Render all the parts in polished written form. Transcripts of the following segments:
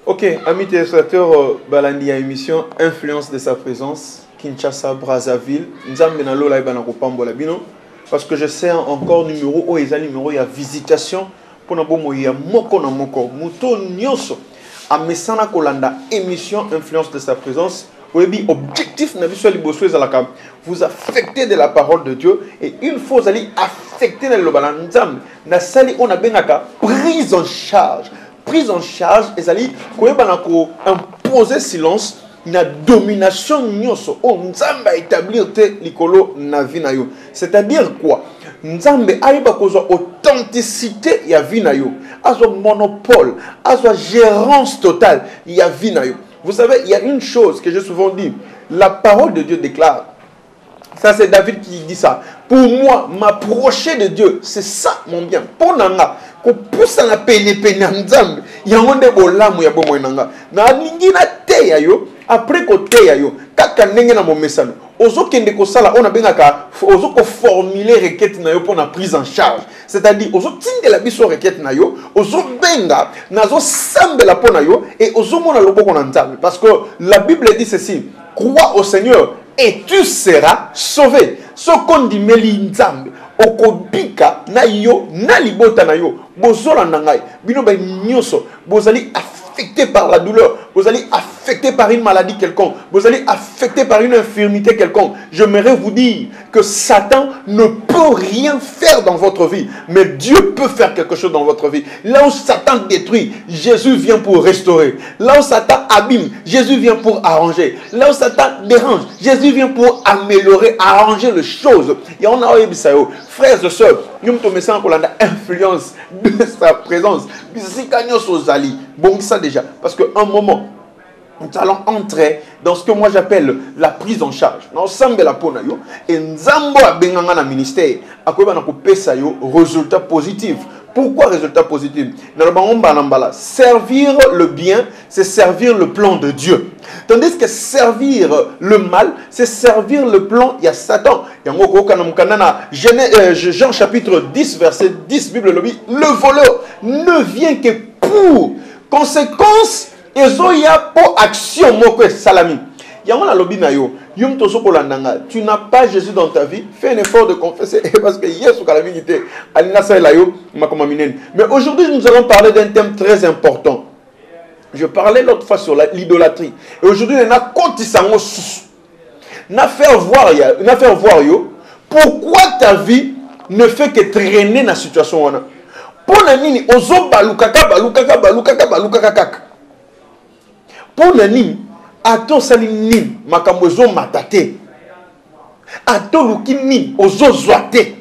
Ok, amis téléspectateurs, balandi à émission Influence de sa présence, Kinshasa, Brazzaville, Nzambe na lola ibana kopambola bino, parce que je sais encore numéro o eza numéro ya visitation pour na bomo ya moko na moko, muto nyonso a mesana kolanda émission Influence de sa présence. Oui, objectif na biso liboso ezalaka vous affecter de la parole de Dieu et une fois vous allez affecter na lobala Nzambe na sali on a bengaka prise en charge. Prise en charge, et ça imposer silence, na domination nyonso. On nzamba établir te likolo na vie na yo. C'est-à-dire quoi? Nzambe aiba kozo authenticité ya vie na yo. Azo monopole, azo gérance totale ya vie na yo. Vous savez, il y a une chose que j'ai souvent dit. La parole de Dieu déclare. Ça, c'est David qui dit ça. Pour moi, m'approcher de Dieu, c'est ça mon bien. Pour nanga, ko poussa na pene nzambe. Ya ngonde bolamu ya bomo nanga. Na ningi na te ya yo, après ko te ya yo, kaka ndenge na momesano. Ozo kende ko sala, on a bengaka, ozo ko formuler requête na yo pour la prise en charge. C'est-à-dire, ozo tinde la biso requête na yo, ozo benga, nazo sambe la po na yo, et ozo mona loboko na nzambe. Parce que la Bible dit ceci, crois au Seigneur et tu seras sauvé. Ce qu'on dit meli nzambe, okobika na yo, na libota na yo, bozola nangai, bino ba nyoso, bozali affecté par la douleur, vous allez affecté par une maladie quelconque, vous allez affecté par une infirmité quelconque. J'aimerais vous dire que Satan ne peut rien faire dans votre vie, mais Dieu peut faire quelque chose dans votre vie. Là où Satan détruit, Jésus vient pour restaurer. Là où Satan abîme, Jésus vient pour arranger. Là où Satan dérange, Jésus vient pour améliorer, arranger les choses. Et on a eu ça, frères et sœurs, nous avons influence de sa présence. Bon, ça déjà, parce qu'un moment, nous allons entrer dans ce que moi j'appelle la prise en charge. Nous sommes la pona yo et nzambo a benganga na ministère. Akoba na ko pesa yo résultat positif. Pourquoi résultat positif? Servir le bien, c'est servir le plan de Dieu. Tandis que servir le mal, c'est servir le plan, il y a Satan. Jean chapitre 10, verset 10, Bible le dit, le voleur ne vient que pour conséquence, et ya pour action, moko salami. Tu n'as pas Jésus dans ta vie, fais un effort de confesser parce que hier sur la vie mais aujourd'hui nous allons parler d'un thème très important. Je parlais l'autre fois sur l'idolâtrie et aujourd'hui on a continué n'a faire voir yo pourquoi ta vie ne fait que traîner dans la situation pour la nini ozo balukaka pour la nini ato salini makambo ezo matate ato lukini ozo zwate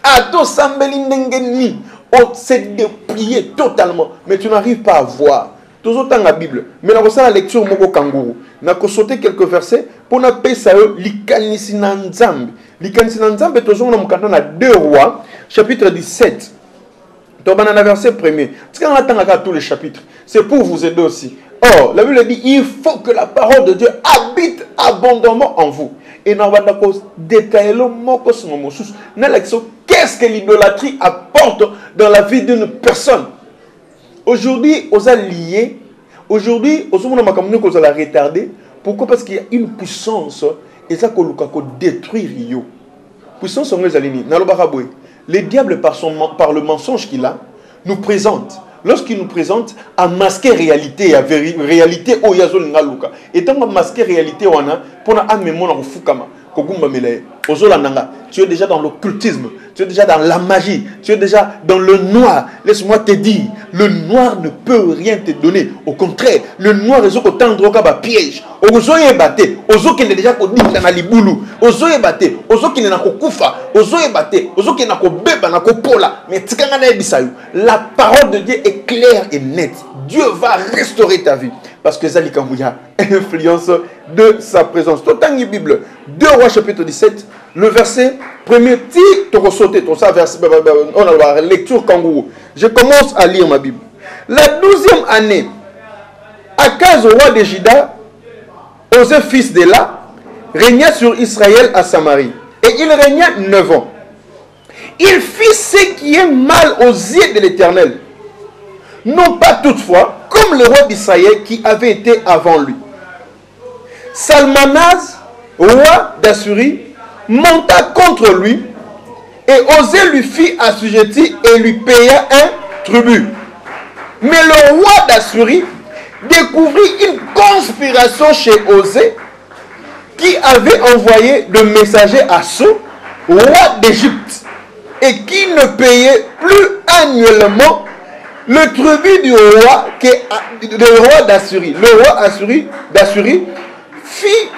ato sambeli ndenge ni on s'est déplié totalement mais tu n'arrives pas à voir tout autant la Bible mais na la lecture moko kanguru na ko sauter quelques versets pour na pesa yo likanisi na nzambe tozo na mukanda na 2 Rois chapitre 17 Tobana verset 1er. Tous les chapitres. C'est pour vous aider aussi. Or, la Bible dit, il faut que la parole de Dieu habite abondamment en vous. Et nous allons détailler le mot qu'est-ce que l'idolâtrie apporte dans la vie d'une personne. Aujourd'hui, on a lié. Aujourd'hui, on a retardé. Pourquoi? Parce qu'il y a une puissance et ça qu'on détruire. Puissance en le diable, par le mensonge qu'il a, nous présente. Lorsqu'il nous présente, à masquer réalité, à réalité, et tant que masquer réalité, on a pour tu es déjà dans l'occultisme, tu es déjà dans la magie, tu es déjà dans le noir. Laisse-moi te dire, le noir ne peut rien te donner. Au contraire, le noir est un piège. Ozoye bate, ozo qui est déjà kodinga na libulu, ozoye bate, ozo qui n'est na kokufa, ozoye bate, ozo qui na kobeba na kopola. Mais tikanga na bisayu, la parole de Dieu est claire et nette. Dieu va restaurer ta vie parce que Zali Kambouya influence de sa présence. Totangi Bible, 2 Rois chapitre 17, le verset 1er, tu ressortais ton ça verset, on a la lecture kangourou. Je commence à lire ma Bible. La 12e année, Akaz, roi de Juda, Osée fils d'Éla, régna sur Israël à Samarie. Et il régna 9 ans. Il fit ce qui est mal aux yeux de l'Éternel. Non pas toutefois, comme comme le roi d'Israël qui avait été avant lui. Salmanaz, roi d'Assyrie, monta contre lui et Osée lui fit assujettir et lui paya un tribut. Mais le roi d'Assyrie découvrit une conspiration chez Osée qui avait envoyé de messagers à So, roi d'Égypte, et qui ne payait plus annuellement le tribut du roi d'Assyrie. Le roi d'Assyrie fut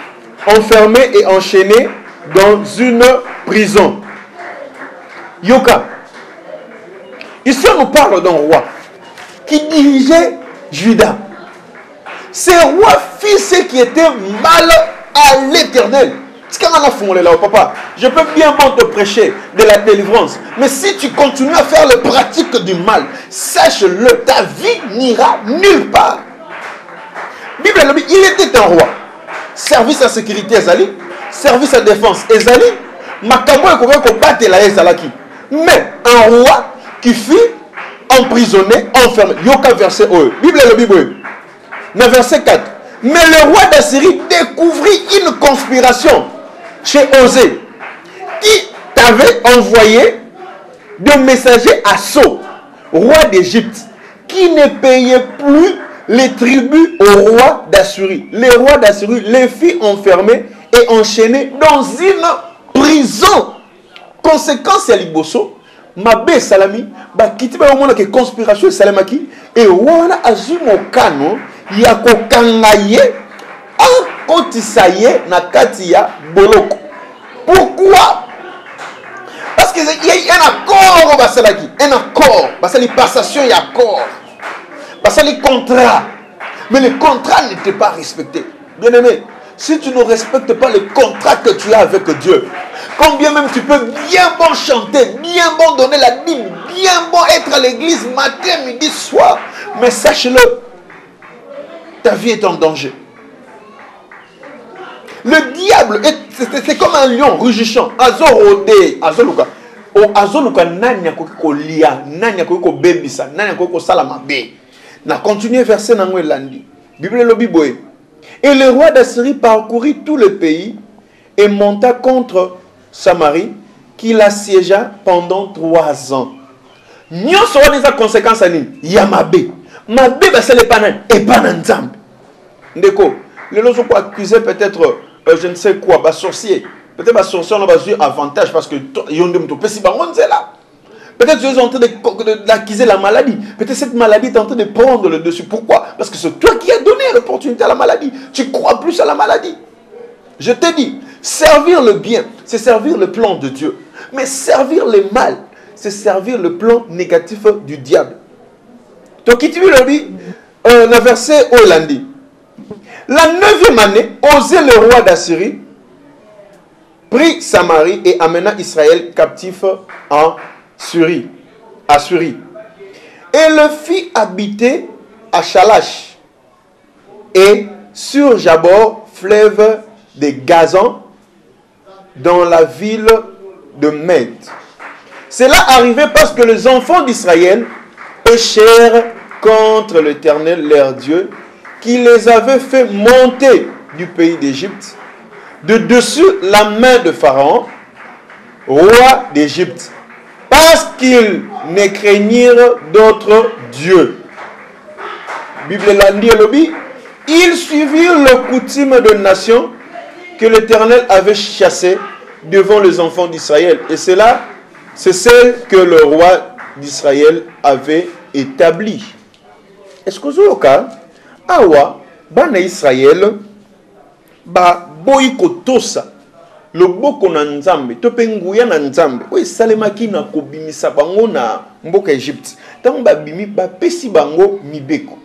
enfermé et enchaîné dans une prison. Yoka. Ici, on nous parle d'un roi qui dirigeait Juda. Ce roi fit ce qui était mal à l'Éternel. Papa, je peux bien bon te prêcher de la délivrance, mais si tu continues à faire le pratique du mal, sache-le, ta vie n'ira nulle part. Bible, il était un roi. Service à sécurité Ezali, service à défense Ezali, Makambo et combattre la Ezalaki. Mais un roi qui fut emprisonné, enfermé. Yoka verset O. Bible le Bible. Dans verset 4. Mais le roi d'Assyrie découvrit une conspiration chez Osée qui t'avait envoyé de messagers à So, roi d'Égypte, qui ne payait plus les tribus au roi d'Assyrie. Le roi d'Assyrie les fit enfermer et enchaîner dans une prison. Conséquence, Yaliboso, Mabé Salami, Bakiti ba omona ke conspiration Salamaki et wana azimo kano yako kangaye akotisaye na kati ya boloko. Pourquoi? Parce qu'il y a un accord au Basalaki, un accord, Basali passation et accord, Basali contrat, mais le contrat n'était pas respecté. Bien aimé, si tu ne respectes pas le contrat que tu as avec Dieu, combien même tu peux bien bon chanter, bien bon donner la dîme, bien bon être à l'église matin, midi, soir, mais sache-le, ta vie est en danger. Le diable, c'est comme un lion rugissant. Azorode, azoluka. Azoluka nanya koko lia, nanya koko bebisa, nanya koko salamabe. Na continué verset nangwe landi. Bible le Bible. Et le roi d'Assyrie parcourut tout le pays et monta contre Samarie, qui l'assiégea pendant 3 ans. Nyon sera des conséquences à lui. Yamabe. Mabe ba sele panan et panan nzambe. Ndeko, les gens sont accusés peut-être je ne sais quoi, bah sorcier. Peut-être bah sorcier on a besoin avantage parce que yondem to pesi bangon c'est là. Peut-être tu es en train d'accuser la maladie. Peut-être cette maladie est en train de prendre le dessus. Pourquoi? Parce que c'est toi qui as donné l'opportunité à la maladie. Tu crois plus à la maladie. Je te dis, servir le bien, c'est servir le plan de Dieu. Mais servir le mal, c'est servir le plan négatif du diable. Donc, qui tu veux le dire, le verset Hollandi. La 9e année, Osée le roi d'Assyrie prit Samarie et amena Israël captif en Assyrie. Et le fit habiter à Shalash et sur Jabor, fleuve de Gazan, dans la ville de Med. Cela arrivait parce que les enfants d'Israël péchèrent contre l'Éternel leur Dieu, qui les avait fait monter du pays d'Égypte, de dessus la main de Pharaon, roi d'Égypte, parce qu'ils ne craignirent d'autres dieux. Bible l'andi lobby, ils suivirent le coutume de nation que l'Éternel avait chassé devant les enfants d'Israël. Et cela, c'est celle que le roi d'Israël avait établie. Est-ce que vous avez le cas? Awa, bana Israël, ba boyiko tosa, le boko na nzambe, topenguya na nzambe. Oui, salemaki na kobimisa bango na mboka Égypte. Tant ba bimi, ba pesi bango mibeko,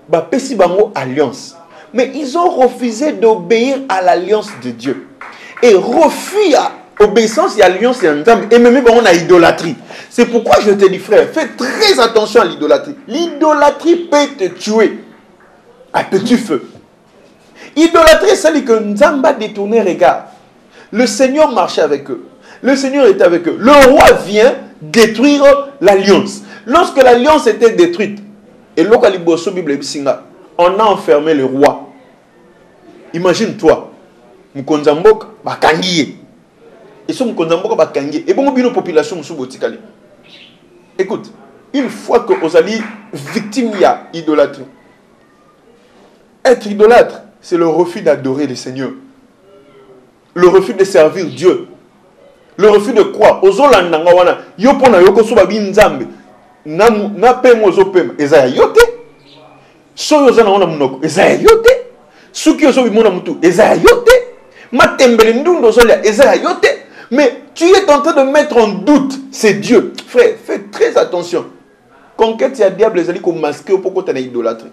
ba pesi bango alliance. Mais ils ont refusé d'obéir à l'alliance de Dieu. Et refus à obéissance et alliance et nzambe. Et même on a idolâtrie. C'est pourquoi je te dis frère, fais très attention à l'idolâtrie. L'idolâtrie peut te tuer à petit feu. Idolâtrie, c'est que Nzamba détourné regard. Le Seigneur marchait avec eux. Le Seigneur était avec eux. Le roi vient détruire l'alliance. Lorsque l'alliance était détruite, Et l'okaliboso Bible bisinga, on a enfermé le roi. Imagine-toi, Mkonzamboka bakangiye. Et ce Mkonzamboka bakangiye. Et bon, bino population musubotikali. Écoute, une fois que vous allez victime il y a idolâtrie. Être idolâtre, c'est le refus d'adorer le Seigneur. Le refus de servir Dieu. Le refus de croire. Ozolandanga wana, yopona yoko soba binzambe. Na pema ozopema. Ezaya yote. So yozana wana munoko. Ezaya yote. Suki yozobi mona mutu. Ezaya yote. Matembele ndundo ozolia. Ezaya yote. Mais tu es en train de mettre en doute. C'est Dieu. Frère, fais très attention. Conquête, il y a diable, les alliés qui masqué pour que tu aies idolâtrie.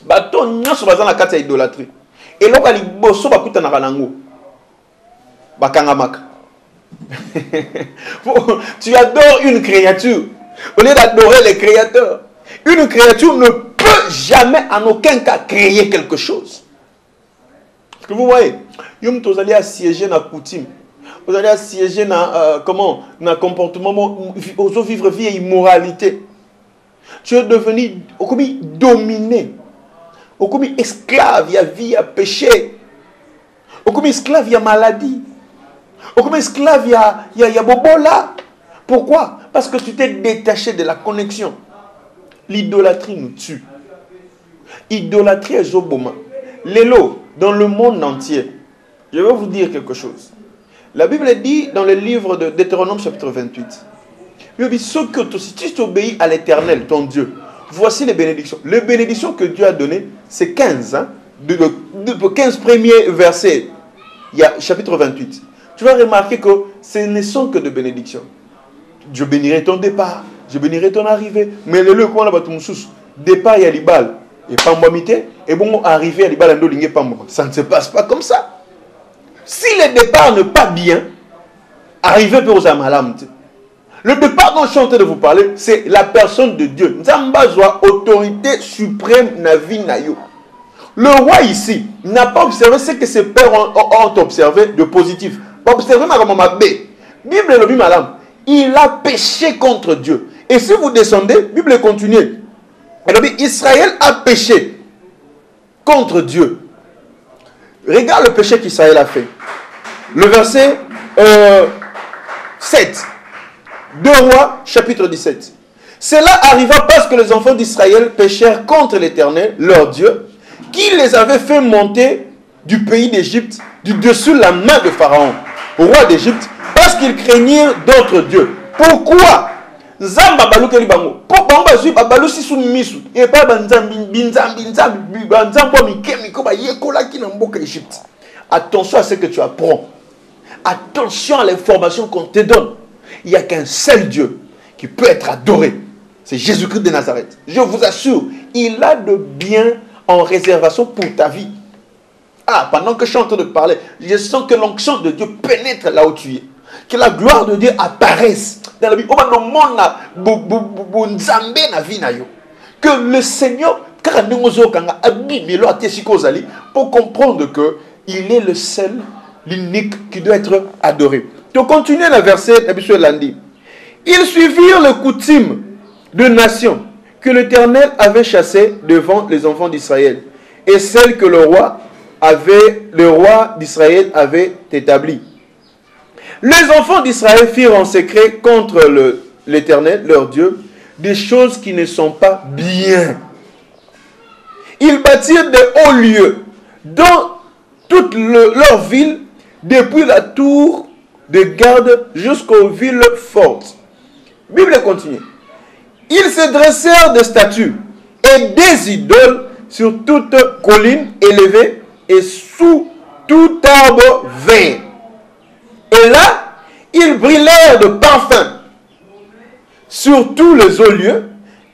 Baton, n'y a pas de carte idolâtrie. Et là, il y a des choses qui sont en Bakangamak. Tu adores une créature. Au lieu d'adorer les créateurs. Une créature ne peut jamais, en aucun cas, créer quelque chose. Est-ce que vous voyez? Vous allez assiéger dans la coutume. Vous allez assiéger dans un comportement, vous vivre vie et immoralité. Tu es devenu dominé. Comme esclave, il y a vie, il y a péché. Comme esclave, il y a maladie. Comme esclave, il y a bobola. Pourquoi? Parce que tu t'es détaché de la connexion. L'idolâtrie nous tue. Idolâtrie est Zoboma. Lélo, dans le monde entier, je vais vous dire quelque chose. La Bible dit dans le livre de Deutéronome chapitre 28. Si tu obéis à l'Éternel, ton Dieu, voici les bénédictions. Les bénédictions que Dieu a données, c'est 15. Hein, de 15 premiers versets, il y a chapitre 28. Tu vas remarquer que ce ne sont que de bénédictions. Je bénirai ton départ, je bénirai ton arrivée. Mais le coin là-bas, départ, il y a l'ibal. Et pas mbamité. Et bon, arriver à l'ibal, ça ne se passe pas comme ça. Si le départ n'est pas bien, arriver peut aux amalam. Le départ dont je suis en train de vous parler, c'est la personne de Dieu. Nzamba zoa autorité suprême na vie na yo. Le roi ici n'a pas observé ce que ses pères ont observé de positif. Pas observé ma Bible le dit malam. Il a péché contre Dieu. Et si vous descendez, Bible continue. Elle dit Israël a péché contre Dieu. Regarde le péché qu'Israël a fait. Le verset 7. 2 Rois, chapitre 17. Cela arriva parce que les enfants d'Israël péchèrent contre l'Éternel, leur Dieu, qui les avait fait monter du pays d'Égypte, du dessus la main de Pharaon, roi d'Égypte, parce qu'ils craignirent d'autres dieux. Pourquoi? Zamba balukeli bango. Pourquoi bazui balusi sou misu? Et pas Égypte. Attention à ce que tu apprends. Attention à l'information qu'on te donne. Il n'y a qu'un seul Dieu qui peut être adoré. C'est Jésus-Christ de Nazareth. Je vous assure, il a de bien en réservation pour ta vie. Ah, pendant que je suis en train de parler, je sens que l'onction de Dieu pénètre là où tu es. Que la gloire de Dieu apparaisse dans la vie. Que le Seigneur, pour comprendre qu'il est le seul, l'unique qui doit être adoré. Donc, continuez le verset, ils suivirent le coutume de nations que l'Éternel avait chassées devant les enfants d'Israël et celles que le roi d'Israël avait établies. Les enfants d'Israël firent en secret contre l'Éternel, leur Dieu, des choses qui ne sont pas bien. Ils bâtirent de hauts lieux dans toute leur ville, depuis la tour de garde jusqu'aux villes fortes. Bible continue. Ils se dressèrent des statues et des idoles sur toute colline élevée et sous tout arbre vert. Et là, ils brûlèrent de parfums sur tous les hauts lieux,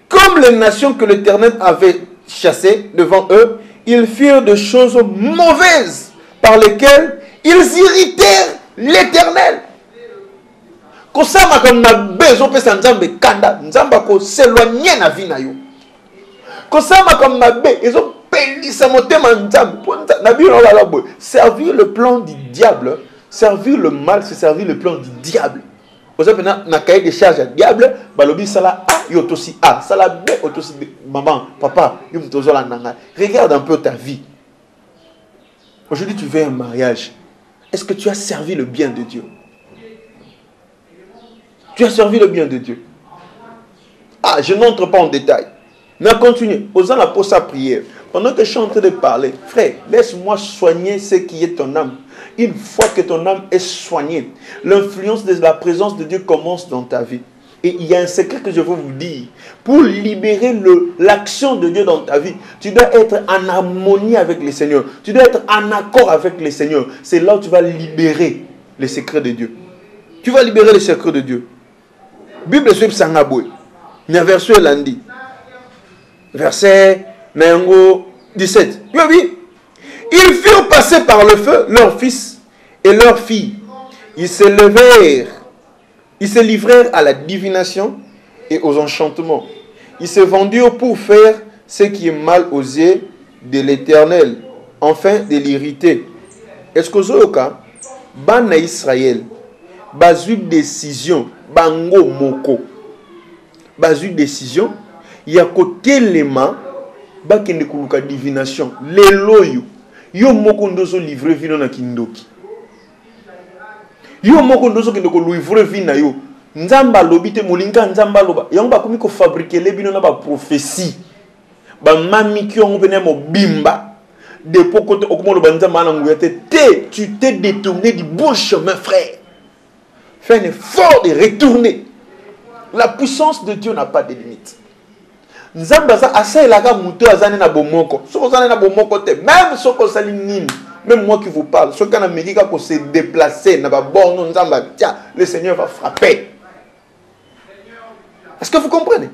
comme les nations que l'Éternel avait chassées devant eux. Ils firent de choses mauvaises par lesquelles ils irritèrent l'Éternel. Kosama comme na bezo pesa nzambe kanda nzamba ko s'éloigner na vie na yo. Kosama comme na be ezo pelisa motema nzambe na bi no la boy. Servir le plan du diable, servir le mal, c'est servir le plan du diable. Vous avez un cahier de charge à diable, balobi sala A, yo tosi A, sala B, yo tosi B. Maman, papa, yo mtozo la nanga. Regarde un peu ta vie. Aujourd'hui, tu veux un mariage. Est-ce que tu as servi le bien de Dieu? Tu as servi le bien de Dieu. Ah, je n'entre pas en détail. Mais continue. Osant la pause à prière. Pendant que je suis en train de parler, frère, laisse-moi soigner ce qui est ton âme. Une fois que ton âme est soignée, l'influence de la présence de Dieu commence dans ta vie. Et il y a un secret que je veux vous dire. Pour libérer l'action de Dieu dans ta vie, tu dois être en harmonie avec le Seigneur. Tu dois être en accord avec le Seigneur. C'est là où tu vas libérer les secrets de Dieu. Tu vas libérer les secrets de Dieu. Bible suit Sangaboué. Il y a verset lundi. Verset Nengo 17. Oui. Ils furent passés par le feu, leurs fils et leurs filles. Ils se levèrent. Ils se livrèrent à la divination et aux enchantements. Ils se vendirent pour faire ce qui est mal aux yeux de l'Éternel, afin de l'irriter. Est-ce que vous avez Bana Israël, basu décision, bango moko, basu décision, il y a côté les mains, bakende kuluka divination, les loyaux, yo moko ndozo livrer vino na kindoki. Yo moko ndozo kende ko livrer vina yo. Nzamba lobite molinga nzamba loba. Yango ba komi ko fabriquer les bino na ba prophétie. Ba mami ki ongo pene mo bimba. De pokote okomo loba nzamba na nguyete te, tu t'es détourné du bon chemin, frère. Fais un effort de retourner. La puissance de Dieu n'a pas de limite. Nzamba za asa elaka muto azane na bomoko. Soko zane na bomoko te, même soko sali nini. Même moi qui vous parle, ce qu'en Amérique pour se déplacer, le Seigneur va frapper. Est-ce que vous comprenez?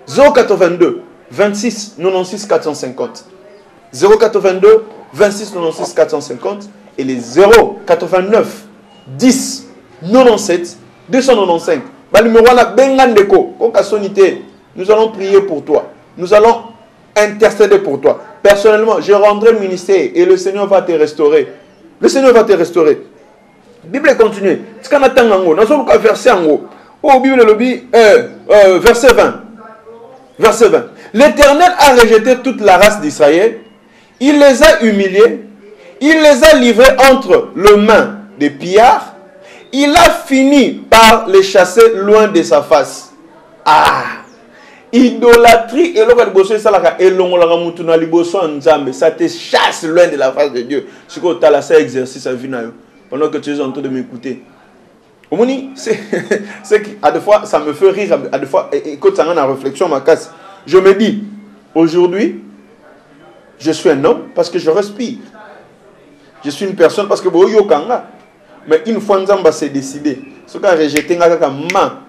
082 26 96 450. 082 26 96 450 et les 089 10 97 295. Nous allons prier pour toi. Nous allons intercéder pour toi. Personnellement, je rendrai le ministère et le Seigneur va te restaurer. Le Seigneur va te restaurer. La Bible continue. Verset 20. Verset 20. L'Éternel a rejeté toute la race d'Israël. Il les a humiliés. Il les a livrés entre les mains des pillards. Il a fini par les chasser loin de sa face. Ah! Idolâtrie et ça te chasse loin de la face de Dieu. Ce que tu as là, c'est exercice à vie pendant que tu es en train de m'écouter. C'est à des fois ça me fait rire, à des fois écoute ça en réflexion ma casse. Je me dis aujourd'hui je suis un homme parce que je respire. Je suis une personne parce que mais une fois Nzamba s'est décidé, ce qu'a rejeté ngaka ma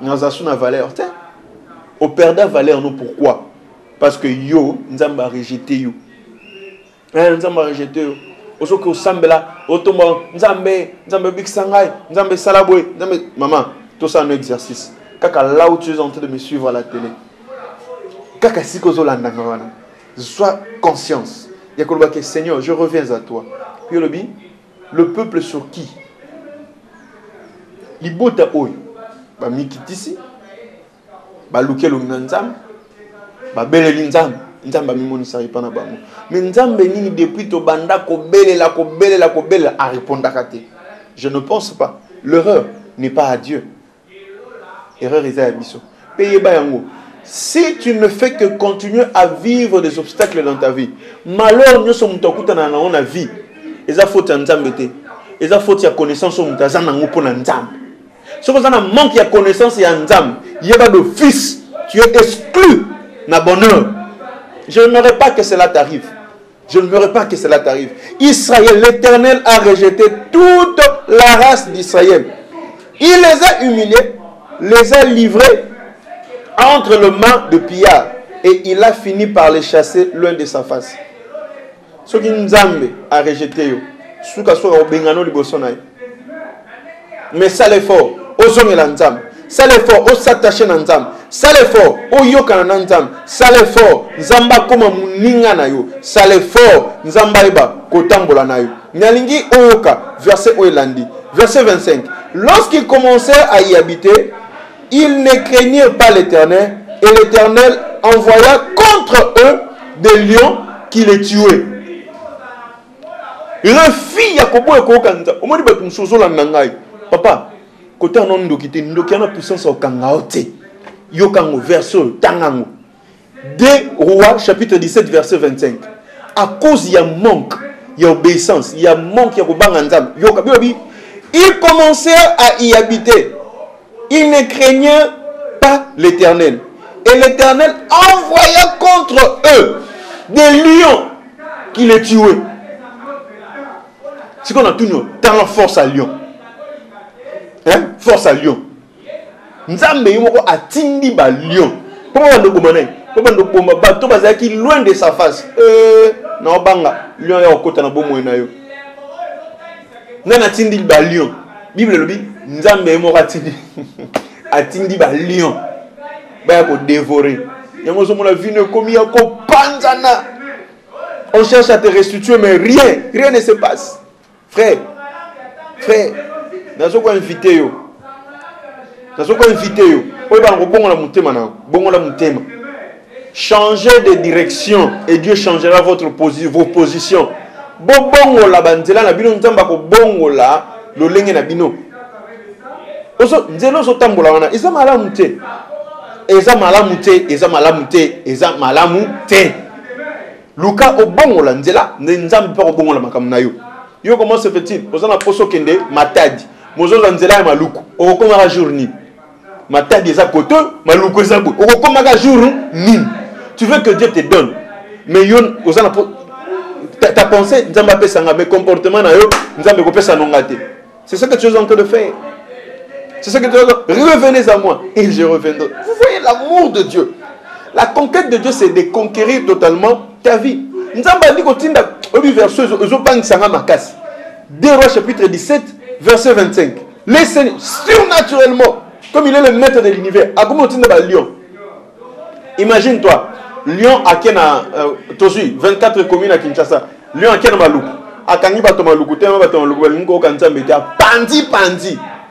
na valeur. Au perdant valeur, nous pourquoi? Parce que yo, Nzamba a rejeté yo. Nzamba a rejeté yo. Oso que Sambela, Otomba, Nzambe Big Sangay, Nzambe Salaboué, maman, tout ça un exercice. Kaka là où tu es en train de me suivre à la télé. Kaka sikozo landangwana. Sois conscience. Yakolobake, Seigneur, je reviens à toi. Puis le peuple sur qui? Libota oyo. Ba mikitisi. Ba lukelo nzambe ba beleli nzambe nzambe mimonisa ripana bango mais nzambe nini depuis to banda ko belela a répondre kate. Je ne pense pas. L'erreur n'est pas à Dieu. Erreur est à biso. Paye ba yango. Si tu ne fais que continuer à vivre des obstacles dans ta vie, malheur nyo so mutakuta na na vie. Eza faute nzambe te. Eza faute ya connaissance so mutazana ngopo na nzambe. Si vous avez un manque de connaissance et d'âme, il y a de fils, tu es exclu na bonheur. Je n'aimerais pas que cela t'arrive. Je n'aimerais pas que cela t'arrive. Israël, l'Éternel a rejeté toute la race d'Israël. Il les a humiliés, les a livrés entre les mains de pillards et il a fini par les chasser loin de sa face. Ce qui nous a rejeté, ce qui a mais ça l'effort. Ça l'effort, on s'attache à Nzam. Ça l'effort, on yoka na Nzam. Ça l'effort, Nzamba comme muninga na yo. Ça l'effort, Nzamba iba kotambola na yo. Nyalingi oyoka verset oelandi. Verset 25. Lorsqu'ils commencèrent à y habiter, ils ne craignirent pas l'Éternel, et l'Éternel envoya contre eux des lions qui les tuaient. Refi Yakobo et Kokanta. Au moins, il papa, côté on ndoki te ndoki na puissance au kangaote. Yokango verset tangango. 2 Rois chapitre 17 verset 25. À cause il y a manque, il y a obéissance, il y a manque, il y a kobanganzam. Ils commencèrent à y habiter. Ils ne craignaient pas l'Éternel. Et l'Éternel envoya contre eux des lions qui les tuaient. C'est qu'on a tout nous dans la force à lion. Hein? Force à lion. Nzambe yomoko atindi ba lion. Comment on doit mener? Comment on doit bateau bazaki loin de sa face. Na obanga lion ya okota na bomo na yo. Nana atindi ba lion. Bible le dit Nzambe yomoko atindi ba lion. Ba ko dévorer. Yango zo mona vie ne komi ya ko panzana. On cherche à te restituer mais rien ne se passe. Frère, nous avons invité yo. Changez de direction et Dieu changera vos positions. Bongo la banzela na bino nzamba ko bongo la lolenge na bino. Oso nzelo so tambola wana eza malamu te. Eza malamu te. Luka o bongo la nzela nzambe pa ko bongo la makamna yo. Yo comment se fait-il? Vous en avez poso kende matadi. Mozo zanzela ya maluku. Okoma ka journée. Matadi eza koto, maluku eza bo. Okoma ka jour ni. Tu veux que Dieu te donne. Mais yon ozana ta pensée nzamba pesanga mais comportement na yo nzambe ko pesa nongate. C'est ce que tu es en train de faire. C'est ce que tu es en train de faire. Revenez à moi et je reviendrai. Vous voyez l'amour de Dieu. La conquête de Dieu c'est de conquérir totalement ta vie. Nzamba dit kotinda obi verset ezopang sanga makasi. 2 Rois chapitre 17 verset 25. Les seigneurs surnaturellement comme il est le maître de l'univers. Akomo tinda ba lion. Imagine-toi, lion akena tozui 24 communes à Kinshasa. Lion akena maluku. Akangi bato maluku tema bato maluku balingo kanzambe ta pandi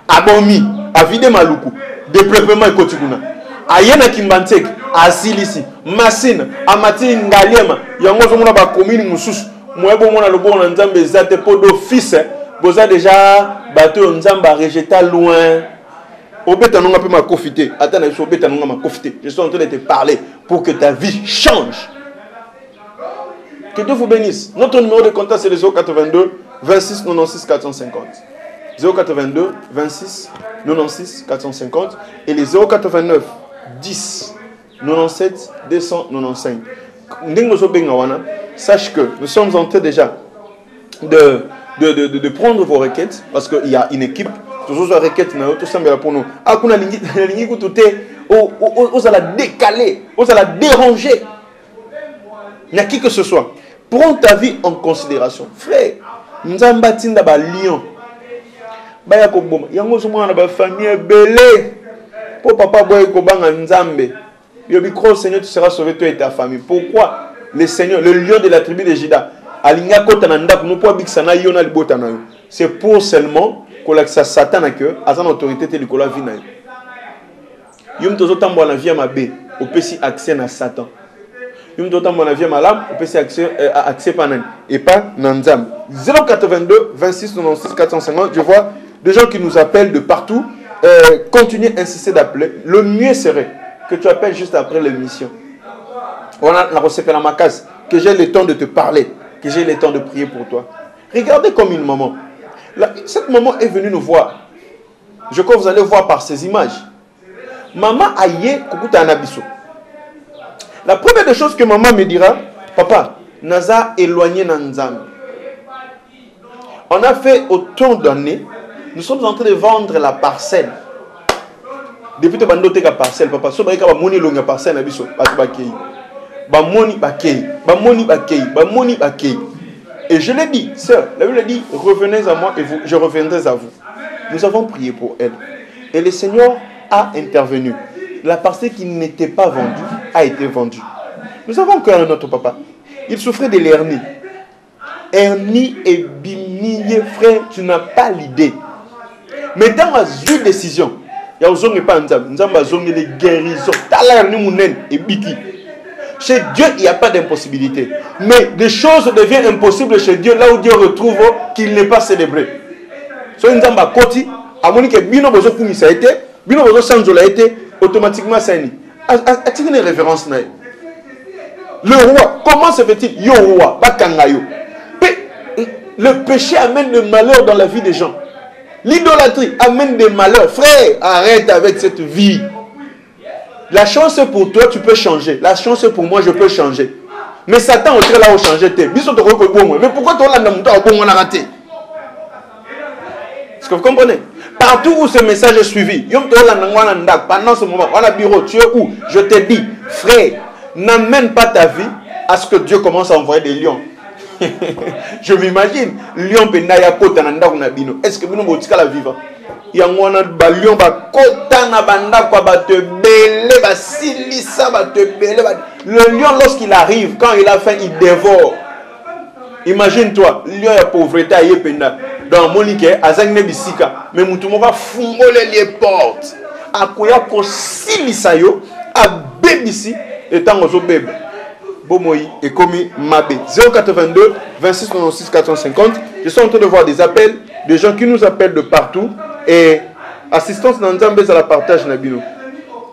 abomi avide maluku. Développement ekotikuna. Ayena kimbantek asilisi masina amati ngaliema yango zo mona ba commune mususu moyebo mona lobo na nzambe zate po d'office boza déjà bateau nzamba rejeta loin obeta nonga pe ma profiter attends na so obeta nonga ma profiter je suis en train de te parler pour que ta vie change. Que Dieu vous bénisse. Notre numéro de contact c'est le 082 26 96 450 082 26 96 450 et les 089 10 97 295. Sache que nous sommes en train déjà de prendre vos requêtes parce qu'il y a une équipe. Toujours une requête, tout ça pour nous. Ah, qu'on a ligne tout on va la décaler, on va la déranger. Il n'y a qui que ce soit. Prends ta vie en considération. Frère, nous avons bâti un lion. Il y a une famille belée. Pour papa boy kobanga nzambe. Yobi crois Seigneur tu seras sauvé toi et ta famille. Pourquoi le Seigneur, le lion de la tribu de Juda, alinga kota na ndako no po bixana yona libota na yo. C'est pour seulement que la Satan a que à son autorité te likola vina yo. Yum tozo tambo na vie mabe, au pesi accès na Satan. Yum tozo tambo na vie malam, au pesi accès panan et pas nanzam. 082 26 96 450, je vois des gens qui nous appellent de partout. Continuez à insister d'appeler. Le mieux serait que tu appelles juste après l'émission. On a la recette dans ma case. Que j'ai le temps de te parler. Que j'ai le temps de prier pour toi. Regardez comme une maman. Cette maman est venue nous voir. Je crois que vous allez voir par ces images. Maman aïe kukuta anabiso. La première des choses que maman me dira, papa, naza éloigné nanzam. On a fait autant d'années. Nous sommes en train de vendre la parcelle. Depuis que tu as vendu la parcelle, papa, si tu as vendu la parcelle, tu as vendu la Et je l'ai dit, sœur, la Bible dit, revenez à moi et je reviendrai à vous. Nous avons prié pour elle. Et le Seigneur a intervenu. La parcelle qui n'était pas vendue a été vendue. Nous avons encore un autre papa. Il souffrait de l'hernie. Hernie et bimille, frère, tu n'as pas l'idée. Mais dans la décision, il y a des pas les guérisons. Chez Dieu, il n'y a pas d'impossibilité. Mais des choses deviennent impossibles chez Dieu là où Dieu retrouve qu'il n'est pas célébré. So nzamba koti amoni ke bino bozo kumisa été bino bozo sanzola été automatiquement ça ni a-t-il une référence na le roi comment se fait-il yo roi bakanga yo le péché amène le malheur dans la vie des gens, l'idolâtrie amène des malheurs. Frère, arrête avec cette vie. La chance pour toi, tu peux changer. La chance pour moi, je peux changer. Mais Satan est là où changer. Mais pourquoi toi là on a raté? Est-ce que vous comprenez? Partout où ce message est suivi, pendant ce moment, on a bureau, tu es où? Je te dis, frère, n'amène pas ta vie à ce que Dieu commence à envoyer des lions. Je m'imagine, lion penaya kota na ndako na bino. Est-ce que bino botika la vivre? Yango na ba lion ba kota na banda kwa ba te belé ba silisa ba te belé ba. Le lion lorsqu'il arrive, quand il a faim, il dévore. Imagine-toi, lion ya pauvreté aye penda. Dans Monique, azangne bisika, mais mutu mo va fungole les portes. Akoya ko silisa yo, a bebisi etant ozo bebe. Bomoï et commis Mabé 082 26 96 450. Je suis en train de voir des appels, des gens qui nous appellent de partout et assistance dans Nzambe à la partage Nabino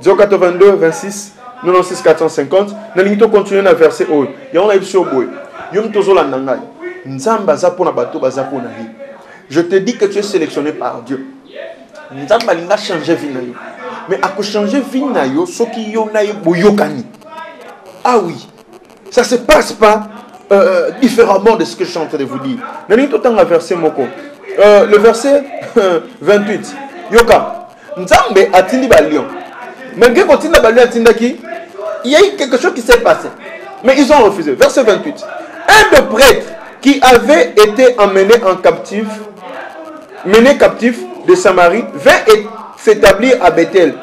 082 26 96 450. Nalingito continuer à verser haut. Il y a un sur boy. Yom tozola nangai. Nzamba za pona bato baza pona hi. Je te dis que tu es sélectionné par Dieu. Nzamba linga changer vie na yo. Mais à changer vie na yo, soki yo na yo boyokani. Ah oui. Ça ne se passe pas différemment de ce que je suis en train de vous dire. Le verset 28. Yoka. Nzambe atindi ba lion. Malgré qu'on tinde ba lion atindaki, il y a eu quelque chose qui s'est passé. Mais ils ont refusé. Verset 28. Un des prêtres qui avait été mené captif de Samarie, vint s'établir à Bethel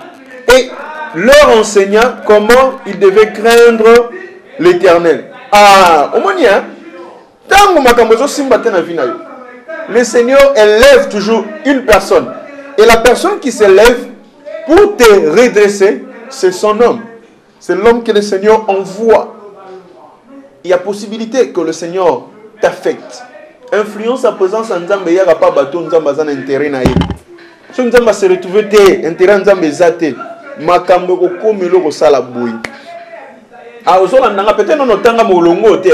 et leur enseigna comment ils devaient craindre l'Éternel. Ah, au moins, le Seigneur élève toujours une personne. Et la personne qui s'élève pour te redresser, c'est son homme. C'est l'homme que le Seigneur envoie. Il y a possibilité que le Seigneur t'affecte. Influence à présence en Nzambe, il n'y a pas bateau Nzambe zan intérêt na ye. Si Nzambe se retrouve te intérêt Nzambe zate, makambo ko komelo ko sala boyi. Ah, peut-être non tanga molongo te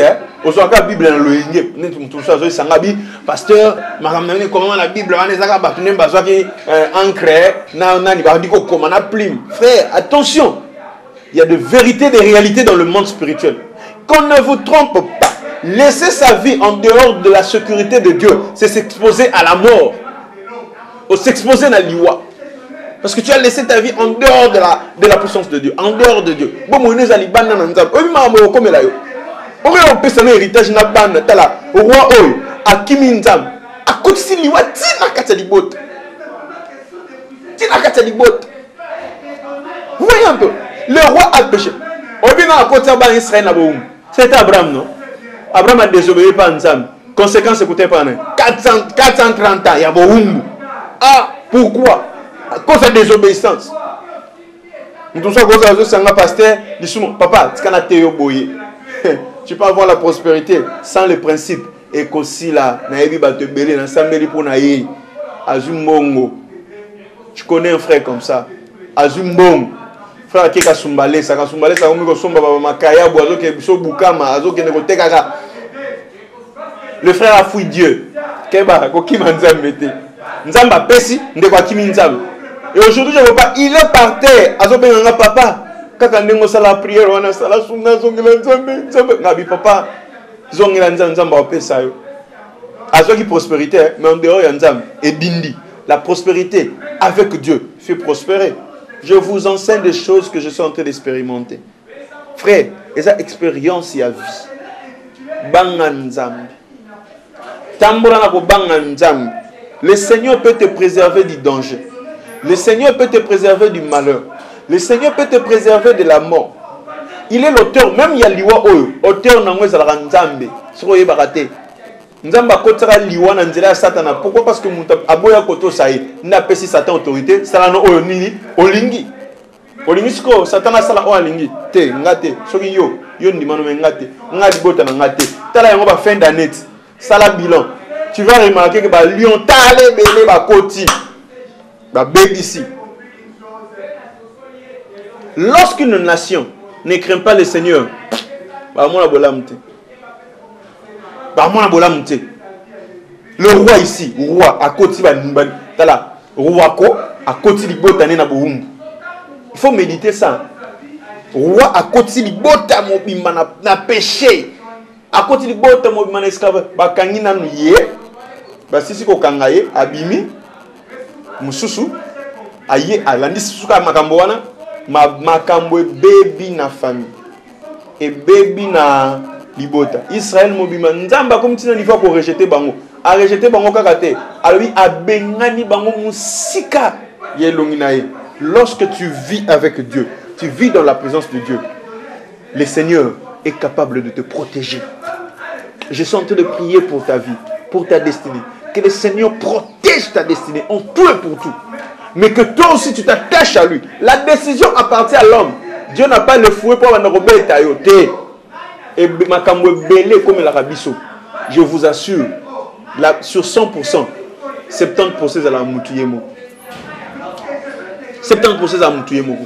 osoka Bible na loyenge tout ça zo sangabi pasteur makamna comment la Bible wana ezaka batu ne bazwaki ancré na nani ba diko koma na plume. Frère, attention. Il y a de vérités, des réalités dans le monde spirituel. Qu'on ne vous trompe pas. Laisser sa vie en dehors de la sécurité de Dieu, c'est s'exposer à la mort. Ou s'exposer à l'iwa. Parce que tu as laissé ta vie en dehors de la puissance de Dieu. En dehors de Dieu. Bon, on est allé ban dans nzam. Obi ma mo comme là yo. Obi on peut savoir héritage na ban tala. Roi oyo akimi nzam. Akotisi liwa tina kata libot. Tina kata libot. Vous voyez un peu. Le roi a péché. Obi na akota ban Israël na boum. C'était Abraham, non? Abraham a désobéi par nzam. Conséquence, écoutez pas. 430 ans, il y a boum. Ah, pourquoi? À cause de désobéissance. Nous sommes à pasteur, papa, tu peux avoir la prospérité sans les principes. Et qu'aussi là, tu connais un frère comme ça. Azumbong. Frère qui a soumbale, ça a soumbale, ça a le frère a fouillé Dieu. Et aujourd'hui, je ne veux pas. Il est par terre. Azobenga papa. Kaka ndengo sala prière wana sala sunna zongela nzambe. Ngabi papa. Zongela nzambe opesa yo. Azoki prospérité, mais en dehors ya nzambe et bindi. La prospérité avec Dieu fait prospérer. Je vous enseigne des choses que je suis en train d'expérimenter. Frère, et ça expérience ya vie. Banga nzambe. Tambula na ko banga nzambe. Le Seigneur peut te préserver du danger. Le Seigneur peut te préserver du malheur. Le Seigneur peut te préserver de la mort. Il est l'auteur, même Yaliwa Oyo, auteur Nangwe Zalaranzambe. Soye Barate. Nzamba kotera liwa na nzela ya Satana. Pourquoi? Parce que muta aboya koto saye. Na pesi Satan autorité, sala no oyo nini olingi. Olingi siko Satana sala o alingi. Te ngate soki yo ndimano me ngate. Ngati bota na ngate. Tala yango ba fin d'année. Sala bilan. Tu vas remarquer que ba lion tale belé ba koti. Ba ici. Lorsqu'une nation ne craint pas le Seigneur, bah moi la bolamte. Le roi ici, roi à côté tala roi ko à côté libotane na bohumbu. Il faut méditer ça. Roi à côté libota mobimana na péché. À côté libota mobimana esclave ba kangina nuye. Ba sisi ko kangaye abimi mususu aye alandi suka makambo wana makambo baby na famille et baby na libota Israël mobima nzamba comme tina nifa ko rejeter bango a rejeter bango kakate alors a bengani bango musika yelongi nae. Lorsque tu vis avec Dieu, tu vis dans la présence de Dieu, le Seigneur est capable de te protéger. Je suis en train de prier pour ta vie, pour ta destinée, que le Seigneur protège ta destinée en tout et pour tout, mais que toi aussi tu t'attaches à lui. La décision appartient à l'homme. Dieu n'a pas le fouet pour m'enrober ta yote. Et makambo belé comme la rabisso. Je vous assure, sur 100%, 70% de la moutouillemo. 70% à moutouillemo.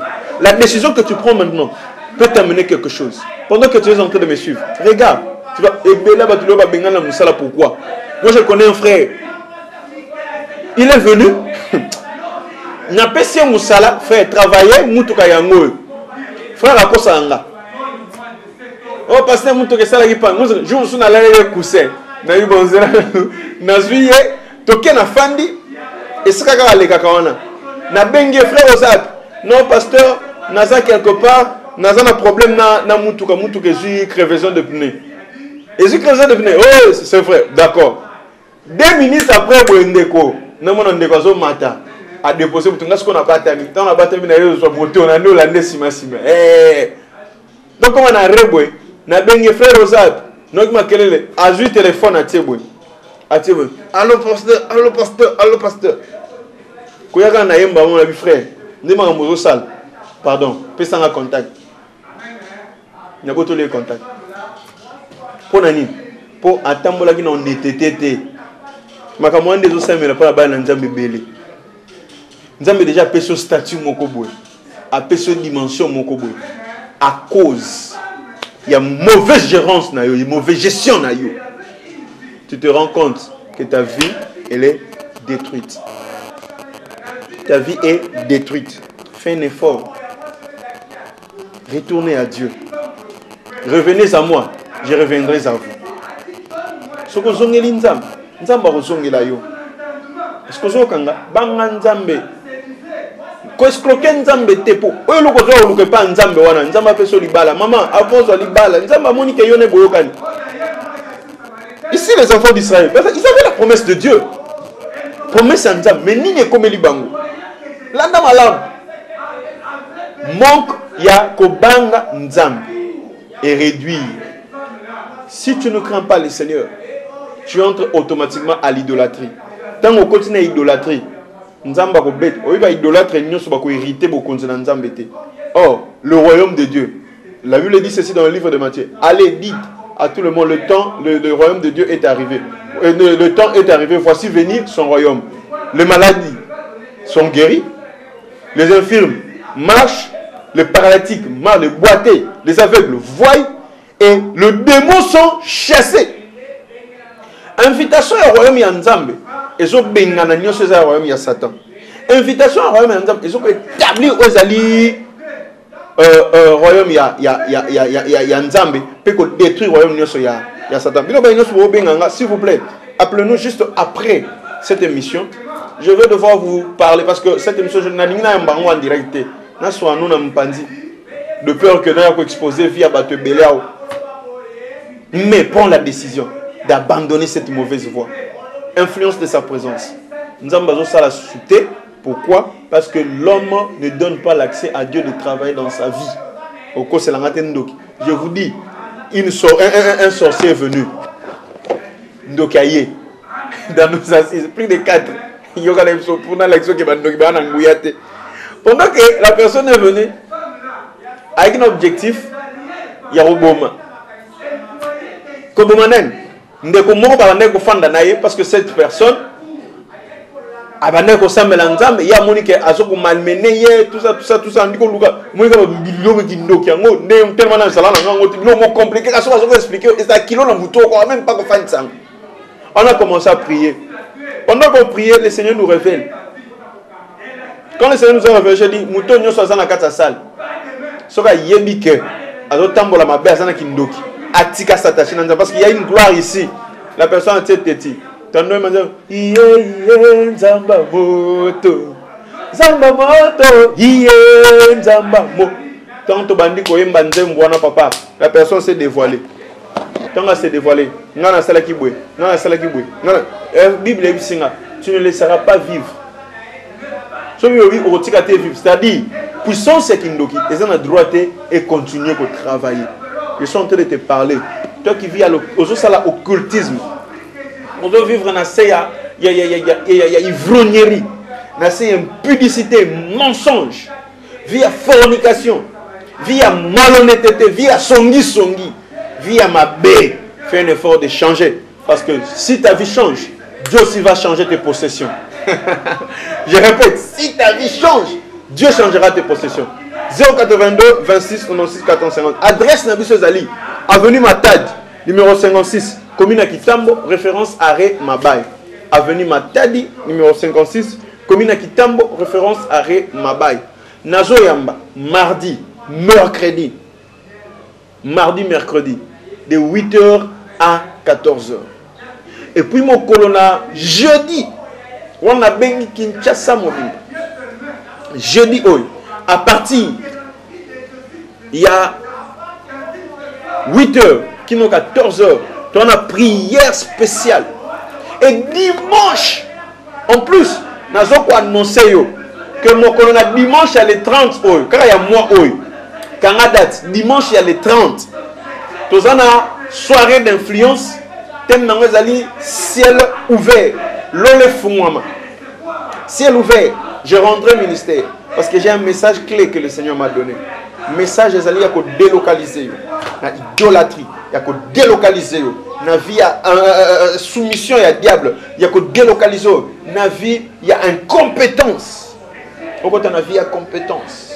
La décision que tu prends maintenant peut t'amener quelque chose. Pendant que tu es en train de me suivre, regarde, tu vas pourquoi? Moi je connais un frère. Il est venu. N'a pas si Moussala frère travailler mutuka yango. Frère la kosa anga. Oh pasteur mutuka sala ki pa. Je vous suis allé le coussin. Na yu bonzela na zuye toke na fandi esika ka le kakawana. Na bengi frère Ozak. Non pasteur, naza quelque part, naza na problème na mutuka zui crevaison de pneu. Et zui crevaison de pneu. Oh, c'est vrai, d'accord. 2 minutes après Boendeko, na mona ndeko zo mata. A déposer pour tout ce qu'on a battu. Dans la bataille, on a nous la sima. Donc, comme on a reboué, on a bien frère Rosat. Donc, ma quel a joué téléphone à Téboué. Allô, pasteur, allô, pasteur, allô, pasteur. Koyaga na yemba, mon ami frère. Nema mozo sal. Pardon, pesa un contact. Il n'y a pas tous les contacts. Pour Nani, pour attendre la qui n'en était. Ma camarade des autres, mais la pas la balle en jambe belé. Nous avons déjà fait ce statut Mokoboy, à ce dimension Mokoboy, à cause il y a mauvaise gérance, une mauvaise gestion. Tu te rends compte que ta vie, elle est détruite. Ta vie est détruite. Fais un effort. Retournez à Dieu. Revenez à moi, je reviendrai à vous. Ce que vous avez dit, vous avez dit, est-ce que vous avez dit, ko escroquer nzambe tepo oyo loko zo luke pa nzambe wana nzamba peso libala maman avant zo libala nzamba moni ke yone boyokani. Ici les enfants d'Israël ils avaient la promesse de Dieu, promesse à nzambe, mais nini comme libango landa malam manque ya kobanga nzambe et réduire. Si tu ne crains pas le Seigneur, tu entres automatiquement à l'idolâtrie. Tant qu'on continue à idolâtrer, Nzamba ko bet, oyiba idolâtre nyonso ba ko hériter bokonzi na Nzambe te. Or, le royaume de Dieu. La Bible dit ceci dans le livre de Matthieu. Allez, dites à tout le monde, le royaume de Dieu est arrivé. Le temps est arrivé, voici venir son royaume. Les maladies sont guéris, les infirmes marchent, les paralytiques marchent, les boités, les aveugles voient et les démons sont chassés. Invitation au royaume ya Nzambe. Ils ont bengana nyonso za royaume ya Satan. Invitation au royaume ya Nzambe. Ils ont établi aux alliés royaume ya Nzambe peut détruire royaume nyonso ya Satan. Bino ba nyonso bo benganga, s'il vous plaît, appelez-nous juste après cette émission. Je vais devoir vous parler parce que cette émission je n'aligne na mbango en direct. Na so anu na mpandi. De peur que na ko exposer via bateau Beléao. Mais prends la décision d'abandonner cette mauvaise voie. Influence de sa présence. Nous avons ça la société. Pourquoi? Parce que l'homme ne donne pas l'accès à Dieu de travailler dans sa vie. Au cours, c'est la. Je vous dis, un sorcier est venu. Ndokaye. Dans nos assises, plus de 4. Il y aura les pour dans l'action qui va nous guider. Pendant que la personne est venue, avec un objectif, il y a un Obama. Comme Manen, ndeko moko ba ndeko fanda naye parce que cette personne abandeko sambela nzambe ya monike azoko malmener tout ça ndiko luka monika ba biloko kindoki yango ne tellement na sala na ngo bilo mo compliqué ka so expliquer et ça kilo na muto ko même pas ko fanda sang. On a commencé à prier. Pendant qu'on priait, le Seigneur nous révèle. Quand le Seigneur nous a révélé, je dis muto nyo so na kata salle. Soka yebi ke azo tambola mabe azana kindoki. Atika s'attacher parce qu'il y a une gloire ici. La personne a tête tête. Tandis que iye nzamba moto. Nzamba moto. Iye nzamba moto. Tant que bandi ko yemba nzembo na papa, la personne s'est dévoilée. Tant qu'elle s'est dévoilée, ngana sala ki bwe, ngana sala ki bwe. Ngana Bible est singa, tu ne laisseras pas vivre. Somi obi otika te vivre, c'est-à-dire puissance c'est kindoki, ils ont le droit et continuer à travailler. Je suis en train de te parler. Toi qui vis à l'occultisme, on doit vivre dans il y a ivrognerie, dans impudicité, mensonge, via fornication, via malhonnêteté, via songi, via ma baie. Fais un effort de changer. Parce que si ta vie change, Dieu aussi va changer tes possessions. Je répète, si ta vie change, Dieu changera tes possessions. 082 26 96 450. Adresse Nabiso Zali, avenue Matad, numéro 56, commune à Kitambo, référence arrêt Mabay. Avenue Matadi, numéro 56, commune à Kitambo, référence arrêt Mabay. Nazo Yamba, mardi, mercredi, de 8h à 14h. Et puis mon colonna, jeudi, on a bengi Kinshasa mobile. Jeudi, à partir, il y a 8h, qui n'ont 14h, on a prière spéciale. Et dimanche, en plus, nous avons annoncé que mon colonna dimanche, il y a les 30 quand il y a moi, quand il y a date, dimanche, il y a les 30. Nous avons soirée d'influence, thème dans les ciel ouvert, l'ole fouama. Ciel ouvert, je rendrai ministère. Parce que j'ai un message clé que le Seigneur m'a donné. Le message est qu'il y a que délocaliser. Il y a idolâtrie. Il y a que délocaliser. La vie a soumission à diable. Il y a que délocaliser. La vie, il y a incompétence. Pourquoi dans la vie, il y a compétence?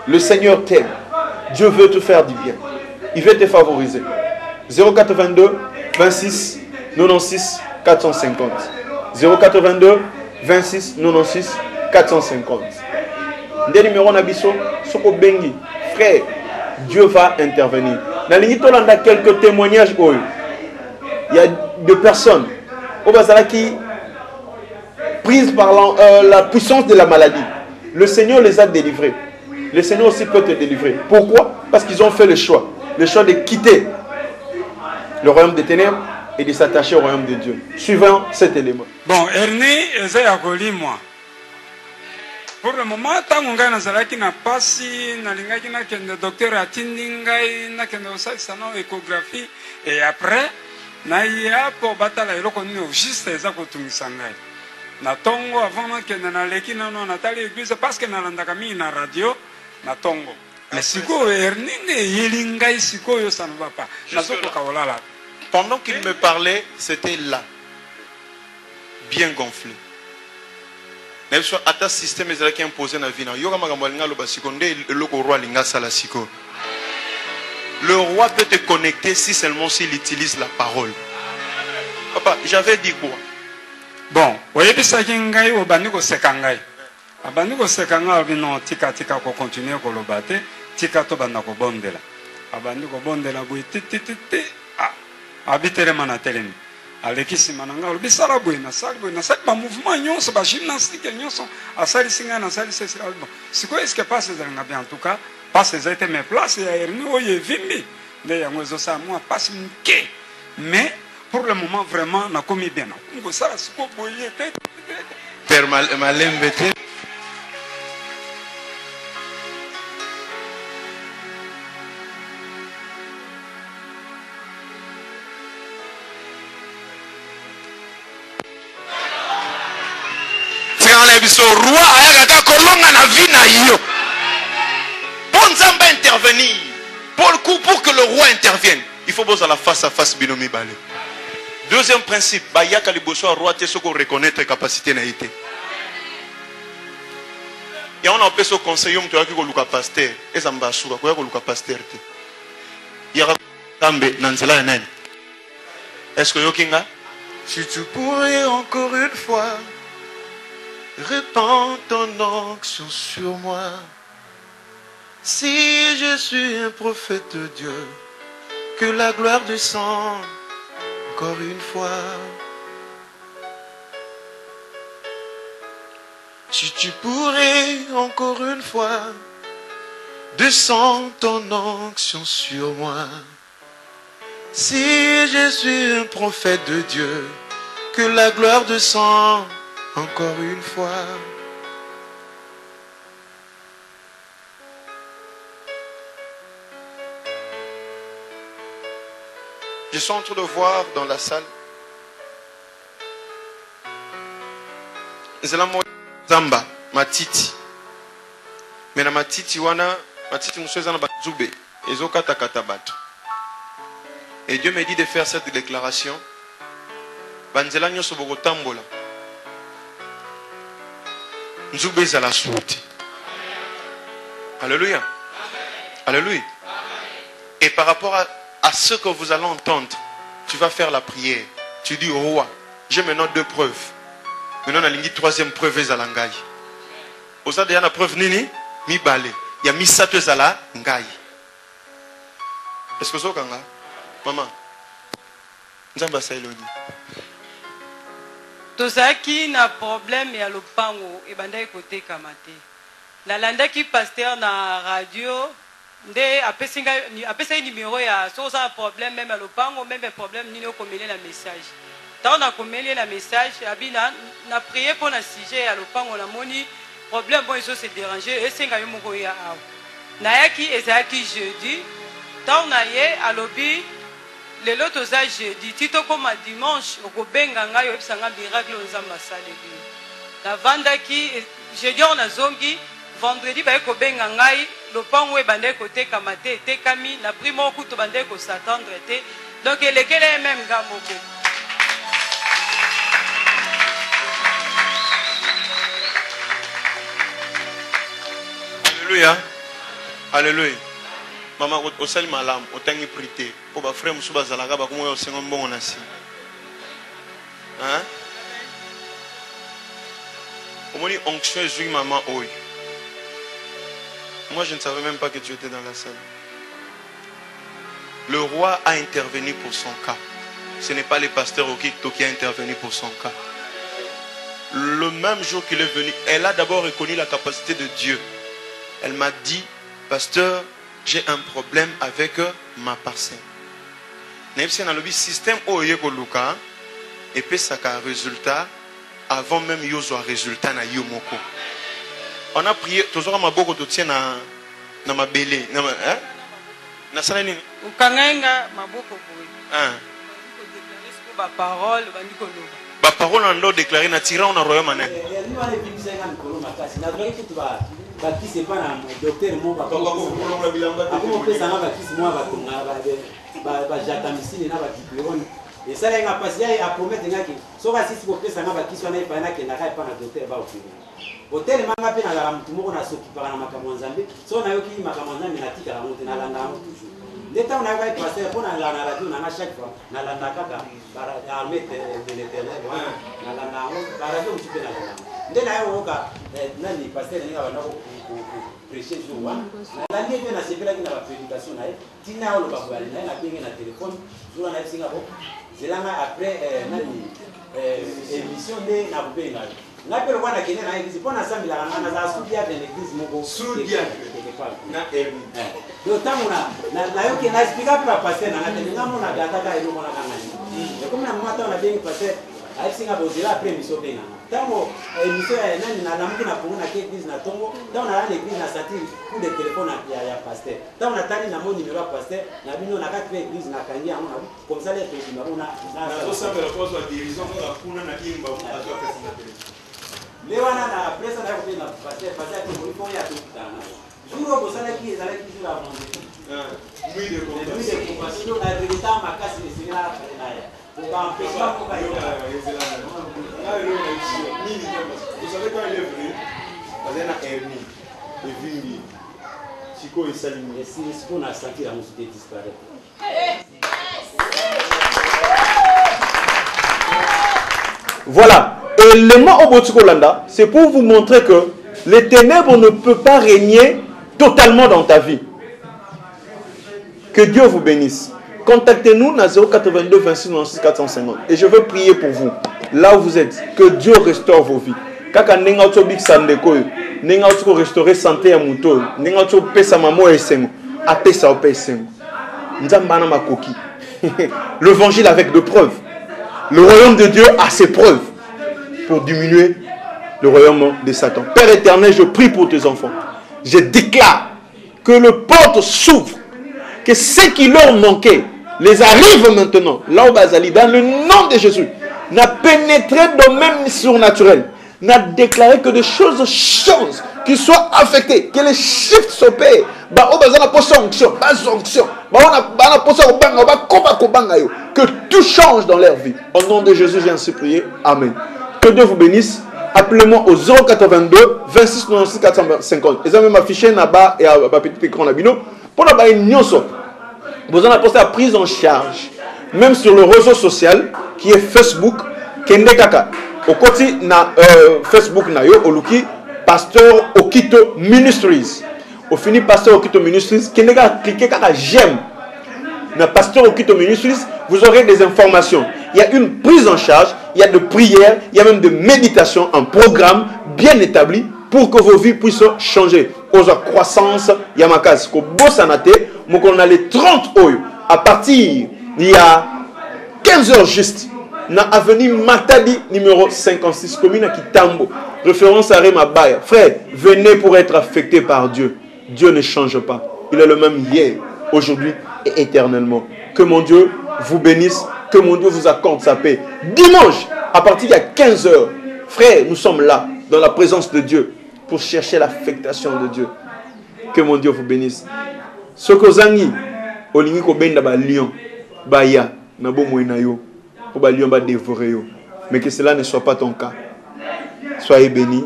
Le Seigneur t'aime. Dieu veut te faire du bien. Il veut te favoriser. 082 26 96 450. 082 26 96 450. Des numéros Nabiso, Soko Bengi, frère, Dieu va intervenir. Dans les Nitolanda, quelques témoignages. Il y a des personnes au Bazala qui, prises par la puissance de la maladie, le Seigneur les a délivrés. Le Seigneur aussi peut te délivrer. Pourquoi? Parce qu'ils ont fait le choix de quitter le royaume des ténèbres et de s'attacher au royaume de Dieu. Suivant cet élément. Bon, Ernie, Ezayakoli, moi. Pour le moment, tant qu'on gagne nazalaki na pasi, na lingaki na kende docteur atindingai na kende osakisana échographie et après na ya pour batala eloko nini juste eza kotungisa ngai. Na tongo avant na kende na leki na no natali église parce que na landaka mi na radio na tongo. Mais siko ernine yelingai siko yo ça ne va pas. Na soko kaolala. Pendant qu'il me parlait, c'était là, bien gonflé. Le système est imposé dans la vie. Le roi peut te connecter si seulement s'il utilise la parole. Papa, j'avais dit quoi? Bon, voyez que ça qui est au baniko sekangai. A baniko sekangai, non, tika ko continuer ko lo bate, tika to banako bondela. A baniko bondela boy titi ah, abitere manatelemi. Alekisi mananga bisala boyna sala ba mouvement nyonso ba gymnastique nyonso asali singa na sali c'est bon siko est-ce que passe ça nga bien en tout cas passe ça était mes places ya erni oye vimbi de yango zo sa moi passe mke mais pour le moment vraiment na komi bien ngo sala siko boye te Père Malembete. biso roi ayaka kolonga na vie na yo. Pour Nzamba intervenir. Pour que le roi intervienne, il faut poser la face à face binomi balé. Deuxième principe, bayaka liboso roi te soko reconnaître capacité na été. Et on a fait ce conseil on toyaki ko luka pasteur, ezamba suka ko luka pasteur te. Yaka tambe nanzela ya nani? Est-ce que yokinga? Si tu pourrais encore une fois répandre ton onction sur moi. Si je suis un prophète de Dieu, que la gloire descende encore une fois. Si tu pourrais encore une fois descendre ton onction sur moi. Si je suis un prophète de Dieu, que la gloire descende encore une fois. Je suis en train de voir dans la salle Zamba, matiti. Mais na matiti wana, matiti moussouza na bazube, ezoka takata bato. Et Dieu me dit de faire cette déclaration. Banzela nyoso boko tambola. Nzube zala souti. Alléluia. Alléluia. Et par rapport à ce que vous allez entendre, tu vas faire la prière. Tu dis au roi, j'ai maintenant 2 preuves. Maintenant, on a une troisième preuve ezalangai. Vous avez déjà la preuve nini? Mi balé. Il y a mi sato ezala ngai. Est-ce que ça kanga? Maman. Nzamba sailoni. Tozaki na problème ya lopango ebanda côté kamate. Na landaki pasteur na radio nde apesa numéro ya so ça problème même à lopango même problème nini okomeli na message. Tant na komeli na message abina na prier pour na sujet ya lopango na moni problème bon iso se déranger et senga yo moko ya aw. Na yaki ezaki jeudi tant na ye alobi le loto za jeudi tito koma dimanche okobenga ngai obisanga miracle nzamba saleli. Na vandaki jeudi on a zongi vendredi ba kobenga ngai lopango e bande côté kamate tekami na primo kuto bande ko s'attendre te donc lekele même gamoko. Alléluia. Alléluia. Maman, au sel malam, au tangi prité. Pour ba frère musuba zalaka ba kumo yo sengo mbongo nasi. Hein? Omoni onction ezui maman oy. Moi je ne savais même pas que tu étais dans la salle. Le roi a intervenu pour son cas. Ce n'est pas le pasteur Okito qui a intervenu pour son cas. Le même jour qu'il est venu, elle a d'abord reconnu la capacité de Dieu. Elle m'a dit, pasteur, j'ai un problème avec ma parcelle. N'est-ce pas le système oyeko luka et puis ça a résultat avant même yozo résultat na yomoko. On a prié toujours ma boko to tient na ma belé na hein na sala nini ukanganga maboko boy hein ba parole bandiko loba ba parole on doit déclarer na tira on a royaume mané bakisi pas na docteur mo ba ako pesa na bakisi mo ba tunga ba jatamisini na ba diplôme et ça nga pasi ya promettre ngaki so ka sisi ko pesa na bakisi na ipa na kenda ka ipa na docteur ba ofini hotel manga pe na la mtu moko na soki pa na makambo nzambe so na yoki makambo nzambe na tika la moto na landa mo toujours ndeta na ka passer pour na la radio na chaque fois na landa kaka para armée de l'éternel na landa mo para radio mtu pe na landa ndena yo oka nani passer ni nga banako prêcher jour wa na ndie pe na sepela ki na ba prédication na tina yo lo ba bwali na pingi na téléphone jour na singa ko zelanga après nani émission de na bubenga na pero bwana kene na église pona sambila na za studia de l'église moko studia na do tamuna na yo ke na explica para passer na tene ngamo na gata ka ilo mona kangani comme na mata na bengi passer ai singa bozela après mission benga tango émission ya nani na lamuki na kuna ke église na tongo tango na l'église na satire coup de téléphone ya pasteur tango na tani na mon numéro ya pasteur na bino na kati église na kangi yango na comme ça les présidents na so sambela kwa dirigeant kwa kuna na imba kwa pesa na téléphone Lewana na presa na kupenda pasteur pasteur qui faut ya tout dans. Jour au ça qui est allé qui la vendre. Oui, de compassion na résultat ma casse de signer la là. Pour pas empêcher pas pour pas. Vous savez quand il est venu, il y a un hernie, et vini, Chico et Salimou. Et si ce qu'on a senti la musique disparaître. Voilà. Et le mot Obotikolanda, c'est pour vous montrer que les ténèbres ne peuvent pas régner totalement dans ta vie. Que Dieu vous bénisse. Contactez-nous à 082 26 96 450. Et je veux prier pour vous. Là où vous êtes. Que Dieu restaure vos vies. Kaka nenga otobik sandeko. Nenga otoko restaurer santé à mouto. Nenga otoko pesa mamo esengo. Apesa opesengo. Nzambana makoki. L'évangile avec de preuves. Le royaume de Dieu a ses preuves pour diminuer le royaume de Satan. Père éternel, je prie pour tes enfants. Je déclare que le porte s'ouvre. Que ce qui leur manquait les arrive maintenant. Là où Bazali, dans le nom de Jésus, n'a pénétré dans le même surnaturel. N'a déclaré que des choses changent, qu'ils soient affectés, que les shifts s'opèrent. Que tout change dans leur vie. Au nom de Jésus, j'ai ainsi prié. Amen. Que Dieu vous bénisse. Appelez-moi au 082 26 96 450. Ils ont même affiché là-bas et à petit écran là-bas. Pour la vous en apportez la prise en charge, même sur le réseau social qui est Facebook, Kende Kaka. Au côté na Facebook na yo oluki Pasteur Okito Ministries. Au fini Pasteur Okito Ministries, Kende Kaka cliquez kaka j'aime. Na Pasteur Okito Ministries, vous aurez des informations. Il y a une prise en charge, il y a de prières, il y a même de méditation, un programme bien établi pour que vos vies puissent changer. Aux croissance, Yamakas, ko Bossanate, on a les 30 oyo. À partir, il y a 15 heures juste, na avenue Matadi, numéro 56, commune à Kitambo. Référence à Rema Baya. Frère, venez pour être affecté par Dieu. Dieu ne change pas. Il est le même hier, aujourd'hui et éternellement. Que mon Dieu vous bénisse, que mon Dieu vous accorde sa paix. Dimanche, à partir d'il y a 15 heures, frère, nous sommes là, dans la présence de Dieu, pour chercher l'affectation de Dieu. Que mon Dieu vous bénisse. Ce que zangi, olingi ko benda ba lion, ba ya, na bo moina yo, pour ba lion ba dévorer yo. Mais que cela ne soit pas ton cas. Soyez bénis.